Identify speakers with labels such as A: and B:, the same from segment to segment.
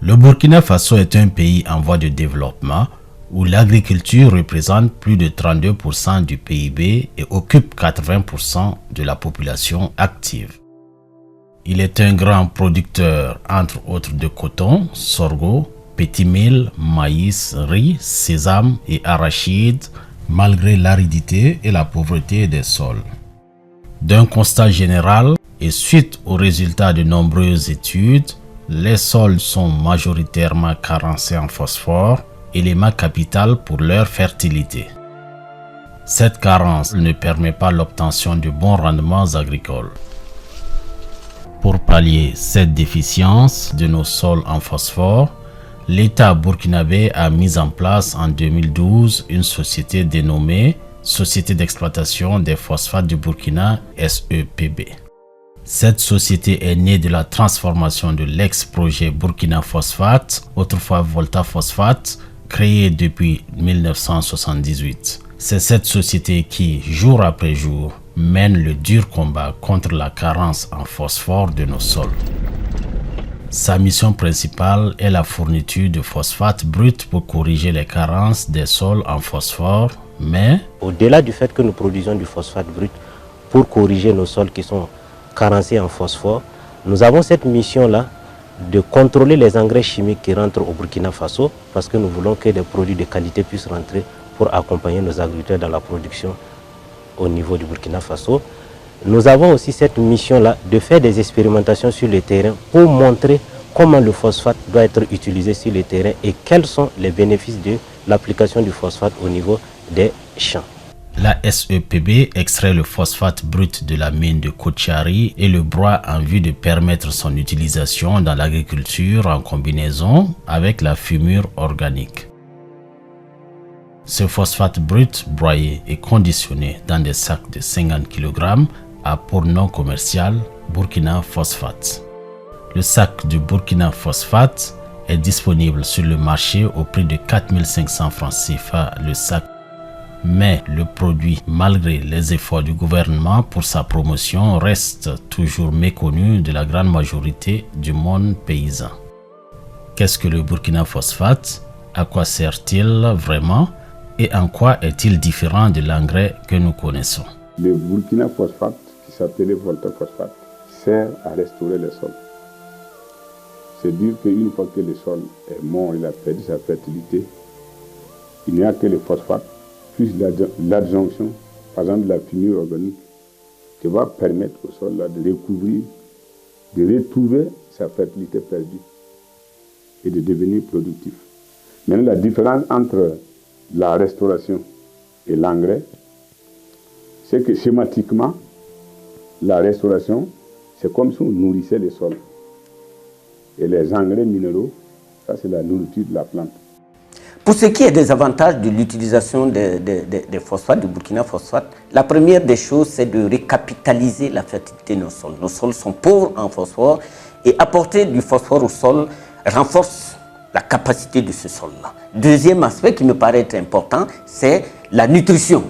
A: Le Burkina Faso est un pays en voie de développement où l'agriculture représente plus de 32% du PIB et occupe 80% de la population active. Il est un grand producteur, entre autres, de coton, sorgho, petit mil, maïs, riz, sésame et arachide, malgré l'aridité et la pauvreté des sols. D'un constat général et suite aux résultats de nombreuses études, les sols sont majoritairement carencés en phosphore, élément capital pour leur fertilité. Cette carence ne permet pas l'obtention de bons rendements agricoles. Pour pallier cette déficience de nos sols en phosphore, l'État burkinabé a mis en place en 2012 une société dénommée Société d'exploitation des phosphates du Burkina, SEPB. Cette société est née de la transformation de l'ex-projet Burkina Phosphate, autrefois Volta Phosphate, créé depuis 1978. C'est cette société qui, jour après jour, mène le dur combat contre la carence en phosphore de nos sols. Sa mission principale est la fourniture de phosphate brut pour corriger les carences des sols en phosphore, mais
B: au-delà du fait que nous produisons du phosphate brut pour corriger nos sols qui sont carencés en phosphore, nous avons cette mission-là de contrôler les engrais chimiques qui rentrent au Burkina Faso parce que nous voulons que des produits de qualité puissent rentrer pour accompagner nos agriculteurs dans la production au niveau du Burkina Faso. Nous avons aussi cette mission-là de faire des expérimentations sur le terrain pour montrer comment le phosphate doit être utilisé sur le terrain et quels sont les bénéfices de l'application du phosphate au niveau des champs.
A: La SEPB extrait le phosphate brut de la mine de Kotiari et le broie en vue de permettre son utilisation dans l'agriculture en combinaison avec la fumure organique. Ce phosphate brut broyé est conditionné dans des sacs de 50 kg à pour non commercial Burkina Phosphate. Le sac du Burkina Phosphate est disponible sur le marché au prix de 4 500 francs CFA le sac. Mais le produit, malgré les efforts du gouvernement pour sa promotion, reste toujours méconnu de la grande majorité du monde paysan. Qu'est-ce que le Burkina Phosphate? À quoi sert-il vraiment? Et en quoi est-il différent de l'engrais que nous connaissons?
C: Le Burkina Phosphate, qui s'appelait Volta Phosphate, sert à restaurer les sols. C'est dire qu'une fois que le sol est mort, il a perdu sa fertilité, il n'y a que le phosphate, plus l'adjonction, par exemple de la fumure organique, qui va permettre au sol là, de recouvrir, de retrouver sa fertilité perdue et de devenir productif. Maintenant, la différence entre la restauration et l'engrais, c'est que schématiquement, la restauration, c'est comme si on nourrissait les sols. Et les engrais minéraux, ça c'est la nourriture de la plante.
D: Pour ce qui est des avantages de l'utilisation des phosphates, du Burkina Phosphate, la première des choses, c'est de recapitaliser la fertilité de nos sols. Nos sols sont pauvres en phosphore et apporter du phosphore au sol renforce la capacité de ce sol-là. Deuxième aspect qui me paraît être important, c'est la nutrition.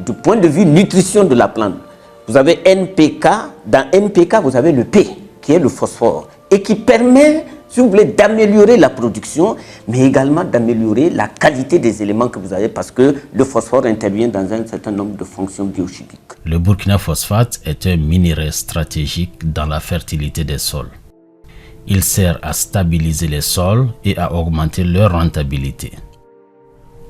D: Du point de vue nutrition de la plante, vous avez NPK, dans NPK vous avez le P, qui est le phosphore, et qui permet, si vous voulez, d'améliorer la production, mais également d'améliorer la qualité des éléments que vous avez, parce que le phosphore intervient dans un certain nombre de fonctions biochimiques.
A: Le Burkina Phosphate est un minerai stratégique dans la fertilité des sols. Il sert à stabiliser les sols et à augmenter leur rentabilité.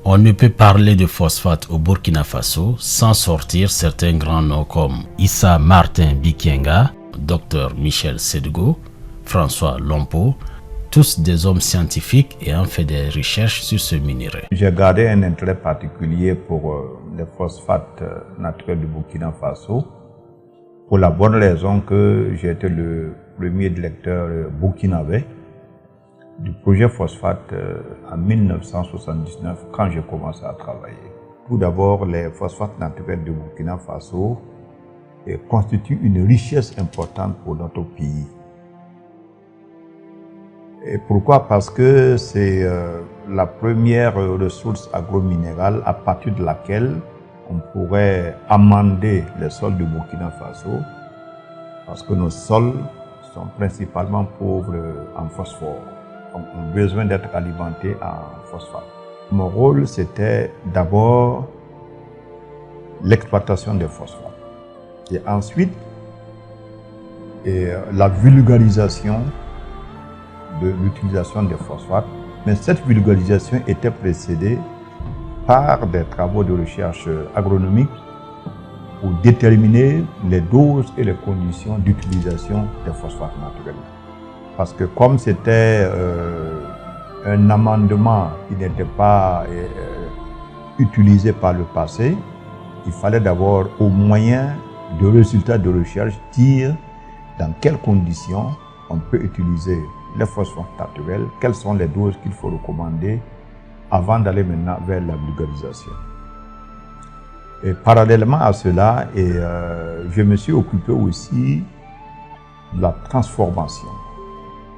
A: On ne peut parler de phosphate au Burkina Faso sans sortir certains grands noms comme Issa Martin Bikenga, Dr Michel Sédgo, François Lompo, tous des hommes scientifiques ayant fait des recherches sur ce minerai.
E: J'ai gardé un intérêt particulier pour les phosphates naturels du Burkina Faso pour la bonne raison que j'ai été le premier directeur burkinabé du projet phosphate en 1979 quand j'ai commencé à travailler. Tout d'abord, les phosphates naturels du Burkina Faso constituent une richesse importante pour notre pays. Et pourquoi? Parce que c'est la première ressource agrominérale à partir de laquelle on pourrait amender les sols du Burkina Faso, parce que nos sols sont principalement pauvres en phosphore. ont besoin d'être alimentés en phosphate. Mon rôle, c'était d'abord l'exploitation des phosphates et ensuite la vulgarisation de l'utilisation des phosphates. Mais cette vulgarisation était précédée par des travaux de recherche agronomique pour déterminer les doses et les conditions d'utilisation des phosphates naturels. Parce que comme c'était un amendement qui n'était pas utilisé par le passé, il fallait d'abord, au moyen de résultats de recherche, dire dans quelles conditions on peut utiliser les phosphates naturels, quelles sont les doses qu'il faut recommander avant d'aller maintenant vers la vulgarisation. Et parallèlement à cela, je me suis occupé aussi de la transformation,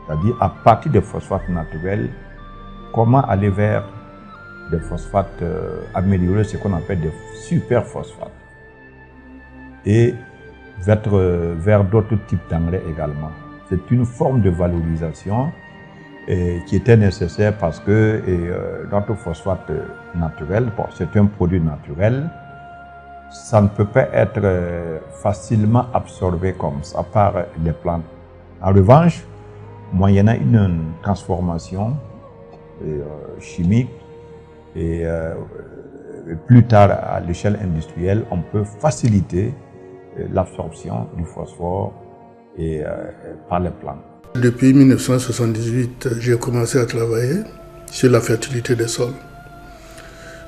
E: c'est-à-dire à partir des phosphates naturels, comment aller vers des phosphates améliorés, ce qu'on appelle des superphosphates, et vers d'autres types d'engrais également. C'est une forme de valorisation qui était nécessaire parce que notre phosphate naturel, bon, c'est un produit naturel, ça ne peut pas être facilement absorbé comme ça par les plantes. En revanche, moyennant une transformation chimique et plus tard à l'échelle industrielle, on peut faciliter l'absorption du phosphore par les plantes.
F: Depuis 1978, j'ai commencé à travailler sur la fertilité des sols.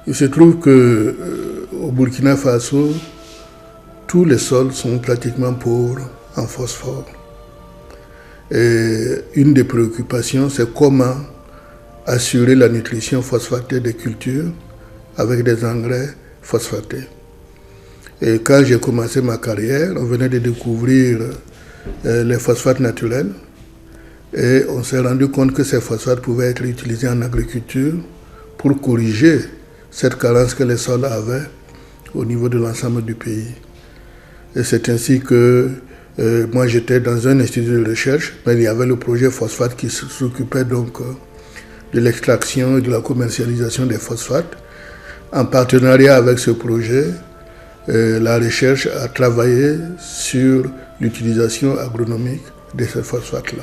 F: Il se trouve qu'au Burkina Faso, tous les sols sont pratiquement pauvres en phosphore. Et une des préoccupations, c'est comment assurer la nutrition phosphatée des cultures avec des engrais phosphatés. Et quand j'ai commencé ma carrière, on venait de découvrir les phosphates naturels et on s'est rendu compte que ces phosphates pouvaient être utilisés en agriculture pour corriger cette carence que les sols avaient au niveau de l'ensemble du pays. Et c'est ainsi que moi j'étais dans un institut de recherche, mais il y avait le projet phosphate qui s'occupait donc de l'extraction et de la commercialisation des phosphates. En partenariat avec ce projet, la recherche a travaillé sur l'utilisation agronomique de ces phosphates-là.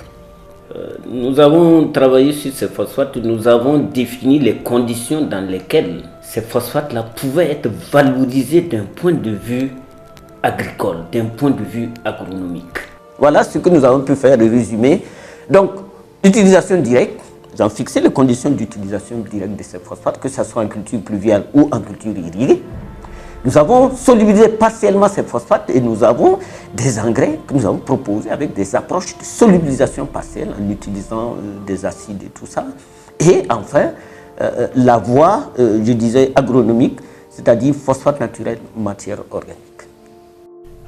D: Nous avons travaillé sur ces phosphates, nous avons défini les conditions dans lesquelles ces phosphates-là pouvaient être valorisés d'un point de vue agricole, d'un point de vue agronomique. Voilà ce que nous avons pu faire, le résumé. Donc, utilisation directe, nous avons fixé les conditions d'utilisation directe de ces phosphates, que ce soit en culture pluviale ou en culture irriguée. Nous avons solubilisé partiellement ces phosphates et nous avons des engrais que nous avons proposés avec des approches de solubilisation partielle en utilisant des acides et tout ça. Et enfin, la voie, je disais, agronomique, c'est-à-dire phosphate naturel, matière organique.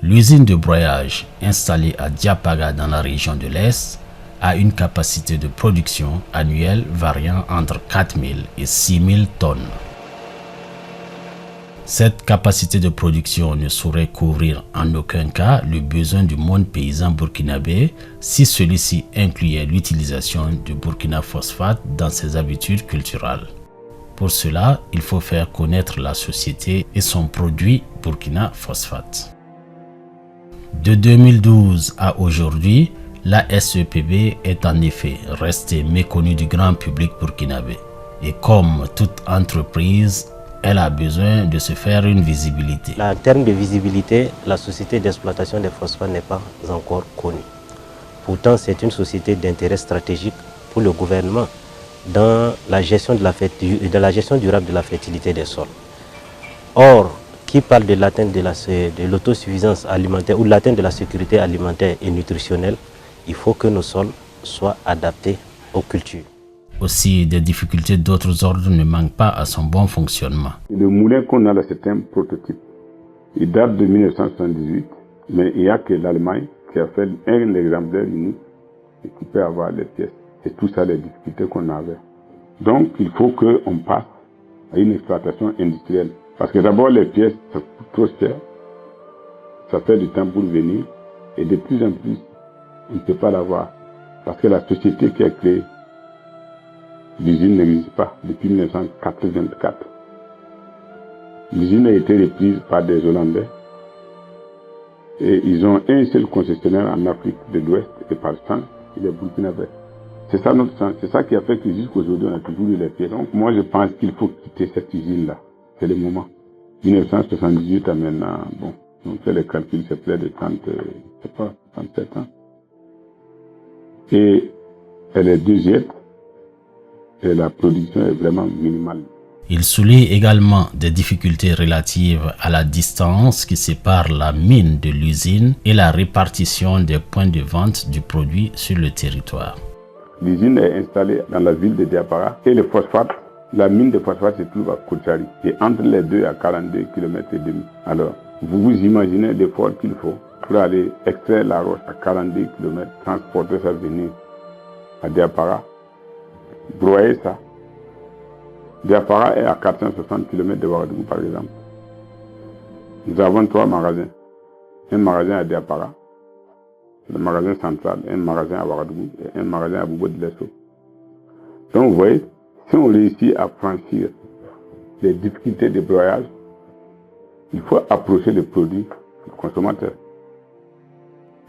A: L'usine de broyage installée à Diapaga dans la région de l'Est a une capacité de production annuelle variant entre 4 000 et 6 000 tonnes. Cette capacité de production ne saurait couvrir en aucun cas le besoin du monde paysan burkinabé si celui-ci incluait l'utilisation du Burkina phosphate dans ses habitudes culturelles. Pour cela, il faut faire connaître la société et son produit Burkina phosphate. De 2012 à aujourd'hui, la SEPB est en effet restée méconnue du grand public burkinabé. Et comme toute entreprise, elle a besoin de se faire une visibilité.
B: En termes de visibilité, la société d'exploitation des phosphates n'est pas encore connue. Pourtant, c'est une société d'intérêt stratégique pour le gouvernement dans la gestion durable de la fertilité des sols. Or, qui parle de l'atteinte de l'autosuffisance alimentaire ou de l'atteinte de la sécurité alimentaire et nutritionnelle, il faut que nos sols soient adaptés aux cultures.
A: Aussi, des difficultés d'autres ordres ne manquent pas à son bon fonctionnement.
C: Le moulin qu'on a là, c'est un prototype. Il date de 1978, mais il n'y a que l'Allemagne qui a fait un exemplaire unique et qui peut avoir les pièces. C'est tout ça les difficultés qu'on avait. Donc, il faut qu'on passe à une exploitation industrielle. Parce que d'abord, les pièces, ça coûte trop cher. Ça fait du temps pour venir. Et de plus en plus, on ne peut pas l'avoir. Parce que la société qui a créé L'usine n'existe pas depuis 1984. L'usine a été reprise par des Hollandais et ils ont un seul concessionnaire en Afrique de l'Ouest et par le centre, il est burkinabé. C'est ça notre sens, c'est ça qui a fait que jusqu'aujourd'hui on a toujours eu les pieds. Donc moi je pense qu'il faut quitter cette usine-là, c'est le moment. 1978 à maintenant, bon, on fait les calculs, c'est près de 37 ans. Et elle est deuxième et la production est vraiment minimale.
A: Il souligne également des difficultés relatives à la distance qui sépare la mine de l'usine et la répartition des points de vente du produit sur le territoire.
C: L'usine est installée dans la ville de Diapara et le phosphate, la mine de phosphate se trouve à Koutchari. Et entre les deux, à 42 km et demi. Alors, vous vous imaginez l'effort qu'il faut pour aller extraire la roche à 42 km, transporter ça venir à Diapara, broyer ça. Diapara est à 460 km de Ouagadougou, par exemple. Nous avons 3 magasins. Un magasin à Diapara, le magasin central, un magasin à Ouagadougou et un magasin à Bobo de Lesso. Donc vous voyez, si on réussit à franchir les difficultés de broyage, il faut approcher le produit du consommateur.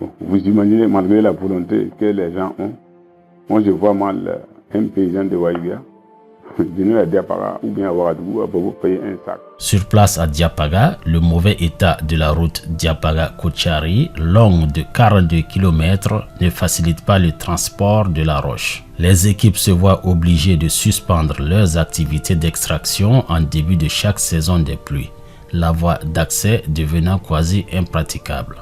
C: Bon, vous imaginez, malgré la volonté que les gens ont, moi je vois mal un paysan de Waïbia venir à Diapara ou bien à Ouagadougou à Bobo payer un sac.
A: Sur place à Diapaga, le mauvais état de la route Diapaga-Koutchari, longue de 42 km, ne facilite pas le transport de la roche. Les équipes se voient obligées de suspendre leurs activités d'extraction en début de chaque saison des pluies, la voie d'accès devenant quasi impraticable.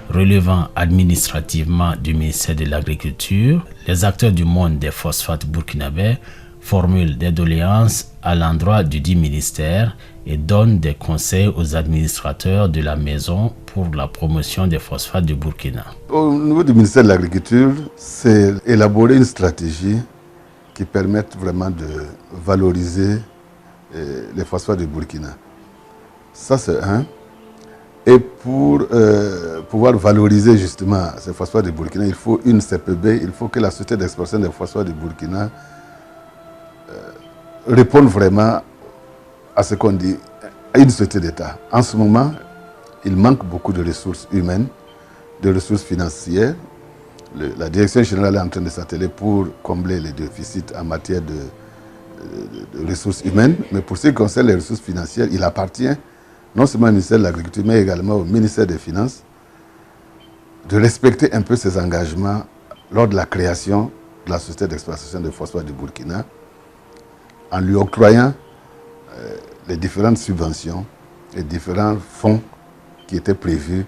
A: Relevant administrativement du ministère de l'Agriculture, les acteurs du monde des phosphates burkinabés formulent des doléances à l'endroit du dit ministère et donnent des conseils aux administrateurs de la maison pour la promotion des phosphates du Burkina.
G: Au niveau du ministère de l'Agriculture, c'est élaborer une stratégie qui permette vraiment de valoriser les phosphates du Burkina. Ça, c'est un. Et pour pouvoir valoriser justement ces phosphates du Burkina, il faut une CPB, il faut que la société d'exploitation des phosphates du Burkina réponde vraiment à ce qu'on dit, à une société d'État. En ce moment, il manque beaucoup de ressources humaines, de ressources financières. La direction générale est en train de s'atteler pour combler les déficits en matière de ressources humaines. Mais pour ce qui concerne les ressources financières, il appartient non seulement au ministère de l'Agriculture, mais également au ministère des Finances, de respecter un peu ses engagements lors de la création de la société d'exploitation de phosphate du Burkina, en lui octroyant les différentes subventions et différents fonds qui étaient prévus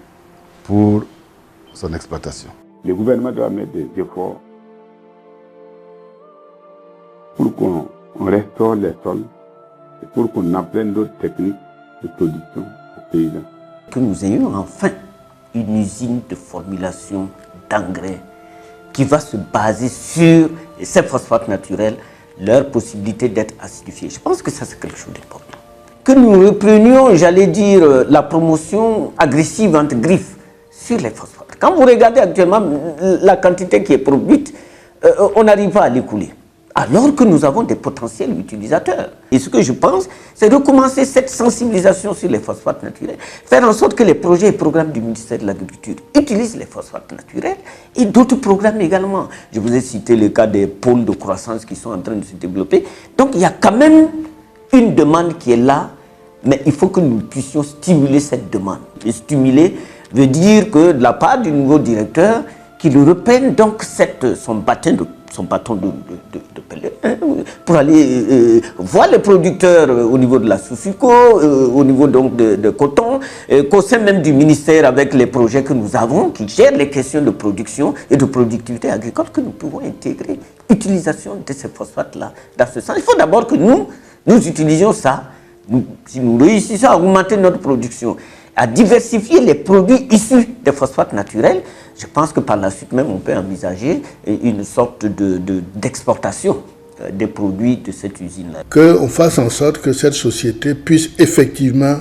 G: pour son exploitation.
C: Le gouvernement doit mettre des efforts pour qu'on restaure les sols et pour qu'on apprenne d'autres techniques de production aux paysans.
D: Que nous ayons enfin une usine de formulation d'engrais qui va se baser sur ces phosphates naturels, leur possibilité d'être acidifiés. Je pense que ça c'est quelque chose d'important. Que nous reprenions, j'allais dire, la promotion agressive entre griffes sur les phosphates. Quand vous regardez actuellement la quantité qui est produite, on n'arrive pas à l'écouler. Alors que nous avons des potentiels utilisateurs. Et ce que je pense, c'est de commencer cette sensibilisation sur les phosphates naturels, faire en sorte que les projets et programmes du ministère de l'Agriculture utilisent les phosphates naturels et d'autres programmes également. Je vous ai cité le cas des pôles de croissance qui sont en train de se développer. Donc il y a quand même une demande qui est là, mais il faut que nous puissions stimuler cette demande. Et stimuler veut dire que de la part du nouveau directeur, qu'il reprenne donc son bâton de pèlerin pour aller voir les producteurs au niveau de la Sousuco, au niveau donc de coton, qu'au sein même du ministère avec les projets que nous avons, qui gèrent les questions de production et de productivité agricole, que nous pouvons intégrer l'utilisation de ces phosphates-là dans ce sens. Il faut d'abord que nous utilisions ça, si nous réussissons à augmenter notre production, à diversifier les produits issus des phosphates naturels, je pense que par la suite même, on peut envisager une sorte d'exportation des produits de cette usine-là.
F: Qu'on fasse en sorte que cette société puisse effectivement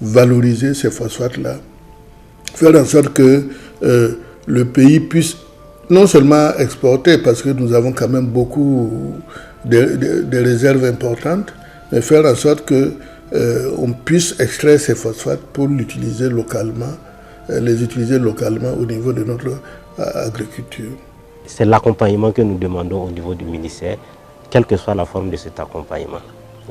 F: valoriser ces phosphates-là. Faire en sorte que le pays puisse non seulement exporter, parce que nous avons quand même beaucoup de réserves importantes, mais faire en sorte que on puisse extraire ces phosphates pour l'utiliser localement, les utiliser localement au niveau de notre agriculture.
B: C'est l'accompagnement que nous demandons au niveau du ministère, quelle que soit la forme de cet accompagnement.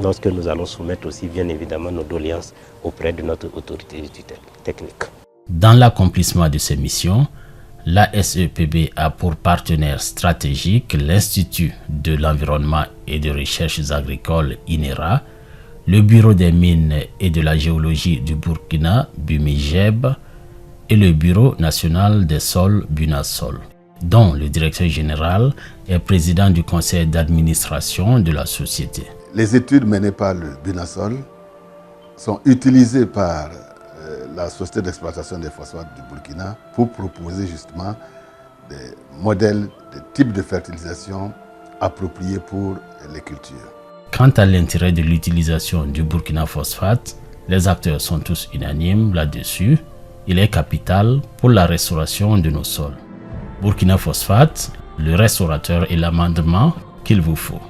B: Lorsque nous allons soumettre aussi bien évidemment nos doléances auprès de notre autorité technique.
A: Dans l'accomplissement de ces missions, l'ASEPB a pour partenaire stratégique l'Institut de l'environnement et de recherches agricoles INERA, le Bureau des mines et de la géologie du Burkina, BUMIGEB, et le Bureau national des sols, BUNASOL, dont le directeur général est président du conseil d'administration de la société.
G: Les études menées par le BUNASOL sont utilisées par la société d'exploitation des phosphates du Burkina pour proposer justement des modèles, des types de fertilisation appropriés pour les cultures.
A: Quant à l'intérêt de l'utilisation du Burkina phosphate, les acteurs sont tous unanimes là-dessus. Il est capital pour la restauration de nos sols. Burkina phosphate, le restaurateur et l'amendement qu'il vous faut.